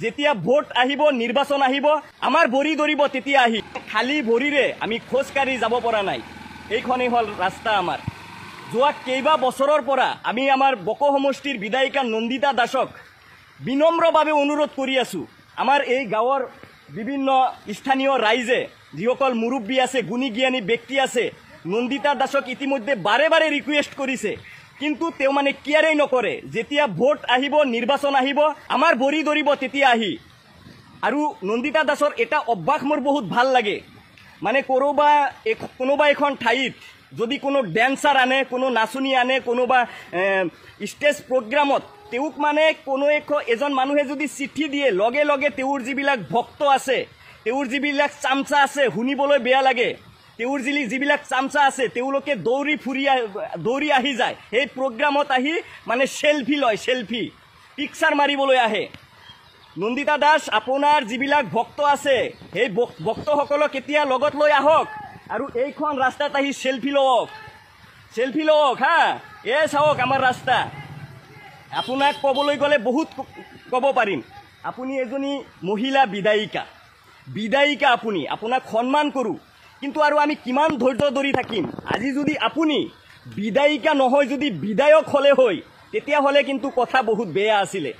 যেতিয়া ভোট আহিব নিৰ্বাচন আহিব আমাৰ ভৰি ধৰিব তেতিয়া আহি খালি ভৰিৰে আমি খোজকাঢ়ি যাব পৰা নাই। এইখনেই হ'ল ৰাস্তা আমাৰ। যোৱা কেইবা বছৰৰ পৰা আমি আমাৰ বক সমষ্টিৰ বিধায়িকা নন্দিতা দাসক বিনম্ৰভাৱে অনুৰোধ কৰি আছোঁ। আমাৰ এই গাঁৱৰ বিভিন্ন স্থানীয় ৰাইজে যিসকল মুৰব্বী আছে, গুণী জ্ঞানী ব্যক্তি আছে, নন্দিতা দাসক ইতিমধ্যে বাৰে বাৰে ৰিকুৱেষ্ট কৰিছে, কিন্তু তেওঁ মানে কেয়াৰেই নকৰে। যেতিয়া ভোট আহিব নিৰ্বাচন আহিব আমাৰ ভৰি ধৰিব তেতিয়া আহি। আৰু নন্দিতা দাসৰ এটা অভ্যাস মোৰ বহুত ভাল লাগে, মানে কোনোবা এখন ঠাইত যদি কোনো ডেন্সাৰ আনে, কোনো নাচনী আনে, কোনোবা ষ্টেজ প্ৰগ্ৰামত তেওঁক মানে এজন মানুহে যদি চিঠি দিয়ে লগে লগে তেওঁৰ যিবিলাক ভক্ত আছে, তেওঁৰ যিবিলাক চামচা আছে, শুনিবলৈ বেয়া লাগে, তেওঁৰ যিবিলাক চামচা আছে তেওঁলোকে দৌৰি আহি যায়। সেই প্ৰগ্ৰামত আহি মানে চেলফি লয়, চেলফি পিকচাৰ মাৰিবলৈ আহে। নন্দিতা দাস, আপোনাৰ যিবিলাক ভক্ত আছে সেই ভক্তসকলক এতিয়া লগত লৈ আহক আৰু এইখন ৰাস্তাত আহি চেলফি লওক হা। এই চাওক আমাৰ ৰাস্তা। আপোনাক ক'বলৈ গ'লে বহুত ক'ব পাৰিম। আপুনি এজনী মহিলা বিধায়িকা আপোনাক সন্মান কৰোঁ, কিন্তু আৰু আমি কিমান ধৈৰ্য ধৰি থাকিম? আজি যদি আপুনি বিধায়িকা নহয় যদি বিধায়ক হ'লে হয় তেতিয়াহ'লে কিন্তু কথা বহুত বেয়া আছিলে।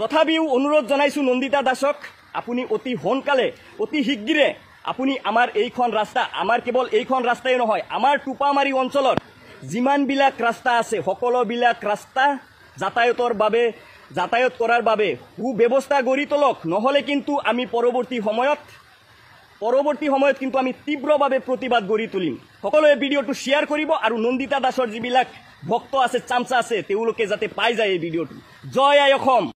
তথাপিও অনুৰোধ জনাইছোঁ নন্দিতা দাসক, আপুনি অতি সোনকালে অতি শীঘ্ৰে আপুনি আমাৰ এইখন ৰাস্তা, আমাৰ কেৱল এইখন ৰাস্তাই নহয়, আমাৰ টোপামাৰী অঞ্চলত যিমানবিলাক ৰাস্তা আছে সকলোবিলাক ৰাস্তা যাতায়াত কৰাৰ বাবে সুব্যৱস্থা গঢ়ি তোলক। নহ'লে কিন্তু আমি পৰৱৰ্তী সময়ত কিন্তু আমি তীব্ৰভাৱে প্ৰতিবাদ গঢ়ি তুলিম। সকলোৱে ভিডিঅ'টো শ্বেয়াৰ কৰিব আৰু নন্দিতা দাসৰ যিবিলাক ভক্ত আছে, চামচা আছে, তেওঁলোকে যাতে পাই যায় এই ভিডিঅ'টো। জয় আই অসম।